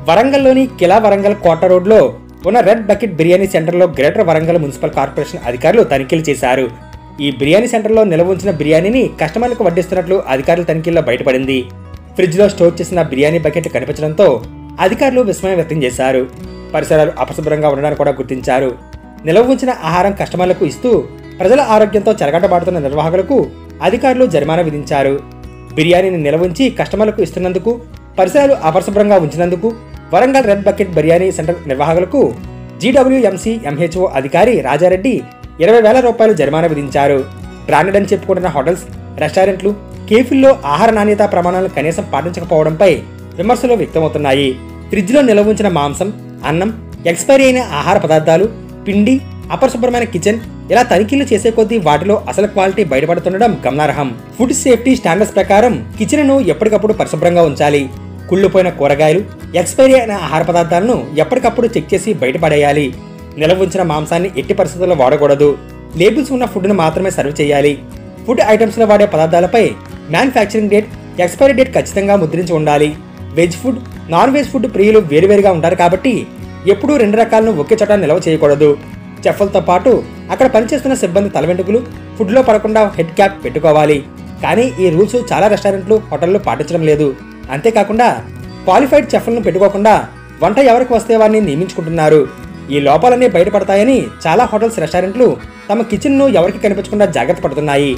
వరంగల్లోని కిలా వరంగల్ కోట రోడ్లో ఉన్న red bucket biryani సెంటర్లో గ్రేటర్ వరంగల్ మున్సిపల్ కార్పొరేషన్ అధికారులు తనిఖీలు చేశారు. ఈ బిర్యానీ సెంటర్లో నిల్వ ఉంచిన బిర్యానీని కస్టమర్లకు వడ్డిస్తున్నట్లు అధికారుల తనిఖీల్లో బయటపడింది. ఫ్రిడ్జ్లో స్టోర్ చేసిన బిర్యానీ బకెట్లు కనిపించడంతో అధికారులు విస్మయం వ్యక్తం చేశారు. పరిసరాలు అపరిశుభ్రంగా ఉండడాన్ని కూడా గుర్తించారు. నిల్వ ఉంచిన ఆహారం కస్టమర్లకు ఇస్తూ ప్రజల ఆరోగ్యంతో చెలగాటమాడుతున్న నిర్వాహకులకు అధికారులు జరిమానా విధించారు. బిర్యానీని నిల్వ ఉంచి కస్టమర్లకు ఇస్తున్నందుకు, పరిసరాలు అపరిశుభ్రంగా ఉంచినందుకు Warangal red bucket biryani center నిర్వాహకులకు జీడబ్ల్యూఎంసీ ఎంహెచ్ఓ అధికారి రాజారెడ్డి 20,000 రూపాయలు జరిమానా విధించారు. బ్రాండెడ్ అని చెప్పుకుంటున్న హోటల్స్, రెస్టారెంట్లు, కేఫీల్లో ఆహార నాణ్యతా ప్రమాణాలను కనీసం పాటించకపోవడంపై విమర్శలు వ్యక్తమవుతున్నాయి. ఫ్రిడ్జ్లో నిల్వ ఉంచిన మాంసం, అన్నం, ఎక్స్పైరీ అయిన ఆహార పదార్థాలు, పిండి, అపరిశుభ్రమైన కిచెన్ ఇలా తనిఖీలు చేసే కొద్దీ వాటిలో అసలు క్వాలిటీ బయటపడుతుండడం గమనార్హం. ఫుడ్ సేఫ్టీ స్టాండర్డ్స్ ప్రకారం కిచెన్ను ఎప్పటికప్పుడు పరిశుభ్రంగా ఉంచాలి. కుళ్ళిపోయిన కూరగాయలు, ఎక్స్పైరీ అయిన ఆహార పదార్థాలను ఎప్పటికప్పుడు చెక్ చేసి బయటపడేయాలి. నిల్వ ఉంచిన మాంసాన్ని ఎట్టి పరిస్థితుల్లో వాడకూడదు. లేబుల్స్ ఉన్న ఫుడ్ను మాత్రమే సర్వ్ చేయాలి. ఫుడ్ ఐటమ్స్లో వాడే పదార్థాలపై మ్యానుఫ్యాక్చరింగ్ డేట్, ఎక్స్పైరీ డేట్ ఖచ్చితంగా ముద్రించి ఉండాలి. Veg food, non veg food ప్రియులు వేరువేరుగా ఉంటారు కాబట్టి ఎప్పుడూ 2 రకాలను ఒకే చోట నిల్వ చేయకూడదు. చెఫ్లతో పాటు అక్కడ పనిచేస్తున్న సిబ్బంది తల వెంట్రుకలు ఫుడ్లో పడకుండా హెడ్ క్యాప్ పెట్టుకోవాలి. కానీ ఈ రూల్స్ చాలా రెస్టారెంట్లు, హోటళ్లు పాటించడం లేదు. అంతేకాకుండా క్వాలిఫైడ్ చెఫ్లను పెట్టుకోకుండా వంట ఎవరికి వస్తే వారిని నియమించుకుంటున్నారు. ఈ లోపాలన్నీ బయటపడతాయని చాలా హోటల్స్, రెస్టారెంట్లు తమ కిచెన్ను ఎవరికి కనిపించకుండా జాగ్రత్త పడుతున్నాయి.